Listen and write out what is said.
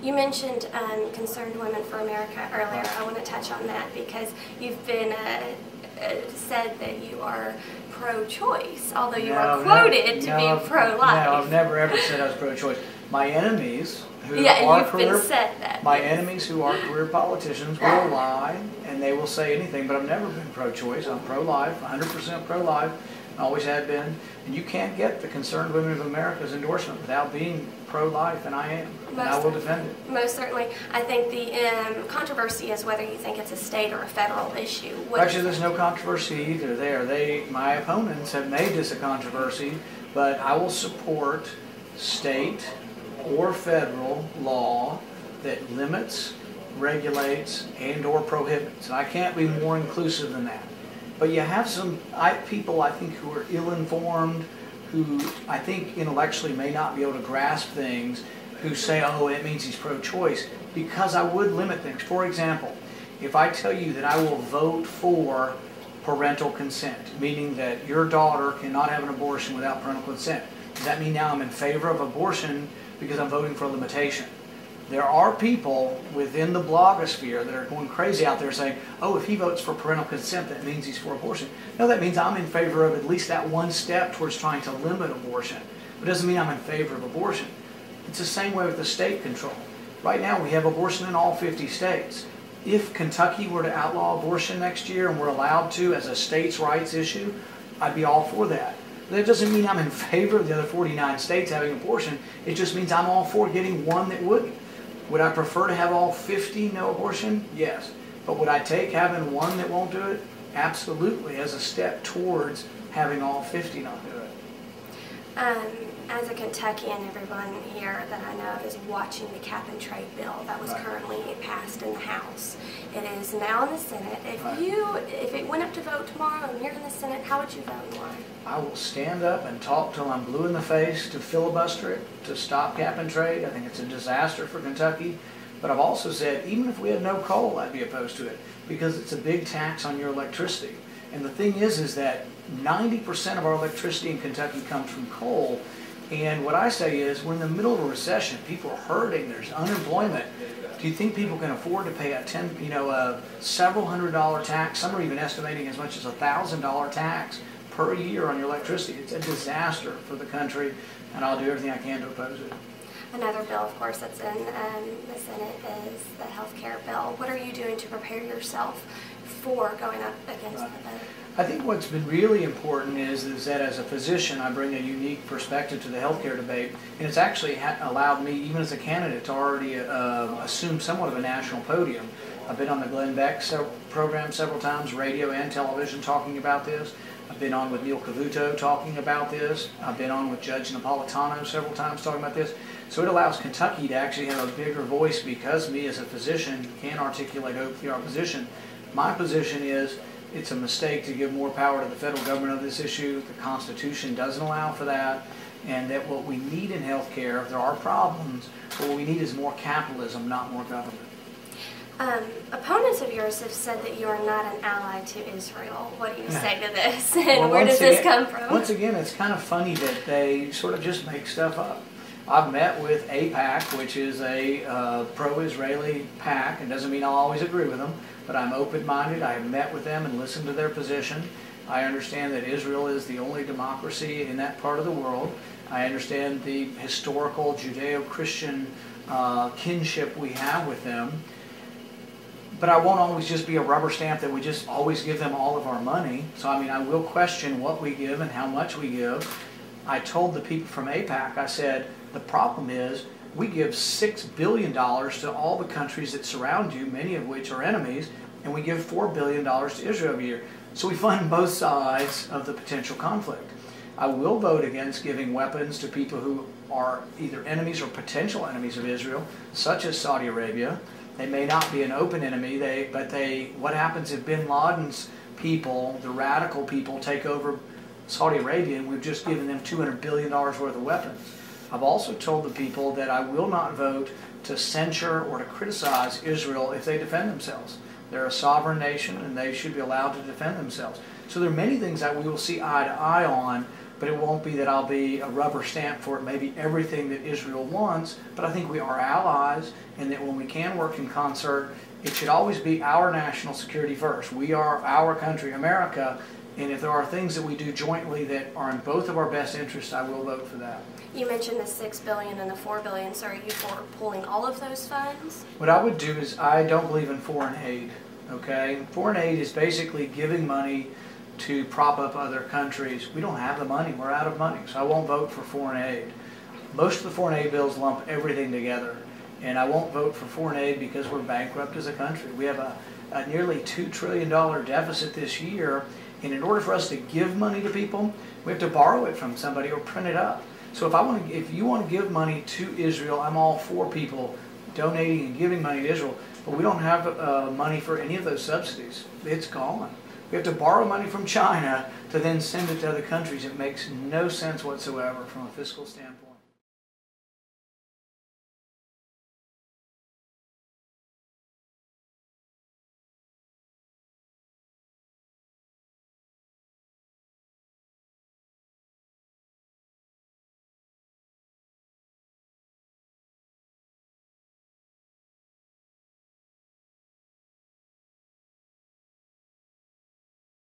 You mentioned Concerned Women for America earlier. I want to touch on that because you've been said that you are pro-choice, although you are quoted to be pro-life. No, I've never ever said I was pro-choice. My enemies who are career politicians will lie and they will say anything, but I've never been pro-choice. I'm pro-life, 100% pro-life, always have been. And you can't get the Concerned Women of America's endorsement without being pro-life, and I am. And I will defend it. Most certainly. I think the controversy is whether you think it's a state or a federal issue. Actually, there's no controversy either there. My opponents have made this a controversy, but I will support state or federal law that limits, regulates, and or prohibits. And I can't be more inclusive than that. But you have some people, I think, who are ill-informed, who I think intellectually may not be able to grasp things, who say, oh, it means he's pro-choice, because I would limit things. For example, if I tell you that I will vote for parental consent, meaning that your daughter cannot have an abortion without parental consent, does that mean now I'm in favor of abortion because I'm voting for a limitation? There are people within the blogosphere that are going crazy out there saying, oh, if he votes for parental consent, that means he's for abortion. No, that means I'm in favor of at least that one step towards trying to limit abortion. It doesn't mean I'm in favor of abortion. It's the same way with the state control. Right now we have abortion in all 50 states. If Kentucky were to outlaw abortion next year and we're allowed to as a states' rights issue, I'd be all for that. That doesn't mean I'm in favor of the other 49 states having abortion. It just means I'm all for getting one that wouldn't. Would I prefer to have all 50 no abortion? Yes. But would I take having one that won't do it? Absolutely, as a step towards having all 50 not do it. As a Kentuckian, everyone here that I know of is watching the cap and trade bill that was currently passed in the House. It is now in the Senate. If it went up to vote tomorrow and you're in the Senate, how would you vote and why? I will stand up and talk till I'm blue in the face to filibuster it, to stop cap and trade. I think it's a disaster for Kentucky. But I've also said, even if we had no coal, I'd be opposed to it because it's a big tax on your electricity. And the thing is that 90% of our electricity in Kentucky comes from coal. And what I say is, we're in the middle of a recession. People are hurting. There's unemployment. Do you think people can afford to pay a several $100 tax? Some are even estimating as much as $1,000 tax per year on your electricity. It's a disaster for the country, and I'll do everything I can to oppose it. Another bill, of course, that's in the Senate is the health care bill. What are you doing to prepare yourself for going up against the vote? I think what's been really important is that as a physician, I bring a unique perspective to the healthcare debate, and it's actually allowed me, even as a candidate, to already assume somewhat of a national podium. I've been on the Glenn Beck program several times, radio and television, talking about this. I've been on with Neil Cavuto talking about this. I've been on with Judge Napolitano several times talking about this. So it allows Kentucky to actually have a bigger voice because me as a physician can articulate hopefully our position. My position is it's a mistake to give more power to the federal government on this issue. The Constitution doesn't allow for that. And that what we need in healthcare, if there are problems, what we need is more capitalism, not more government. Opponents of yours have said that you are not an ally to Israel. What do you say to this? And where does this come from? Once again, it's kind of funny that they sort of just make stuff up. I've met with AIPAC, which is a pro-Israeli PAC. It doesn't mean I'll always agree with them, but I'm open-minded. I have met with them and listened to their position. I understand that Israel is the only democracy in that part of the world. I understand the historical Judeo-Christian kinship we have with them. But I won't always just be a rubber stamp that we just always give them all of our money. So, I mean, I will question what we give and how much we give. I told the people from AIPAC, I said, the problem is we give $6 billion to all the countries that surround you, many of which are enemies, and we give $4 billion to Israel every year. So we fund both sides of the potential conflict. I will vote against giving weapons to people who are either enemies or potential enemies of Israel, such as Saudi Arabia. They may not be an open enemy, but what happens if bin Laden's people, the radical people, take over Saudi Arabia and we've just given them $200 billion worth of weapons? I've also told the people that I will not vote to censure or to criticize Israel if they defend themselves. They're a sovereign nation and they should be allowed to defend themselves. So there are many things that we will see eye to eye on, but it won't be that I'll be a rubber stamp for it, maybe everything that Israel wants, but I think we are allies, and that when we can work in concert, it should always be our national security first. We are our country, America, and if there are things that we do jointly that are in both of our best interests, I will vote for that. You mentioned the $6 billion and the $4 billion, so are you for pulling all of those funds? What I would do is, I don't believe in foreign aid, okay? Foreign aid is basically giving money to prop up other countries. We don't have the money, we're out of money, so I won't vote for foreign aid. Most of the foreign aid bills lump everything together, and I won't vote for foreign aid because we're bankrupt as a country. We have a nearly $2 trillion deficit this year, and in order for us to give money to people, we have to borrow it from somebody or print it up. So if you want to give money to Israel, I'm all for people donating and giving money to Israel, but we don't have money for any of those subsidies. It's gone. We have to borrow money from China to then send it to other countries. It makes no sense whatsoever from a fiscal standpoint.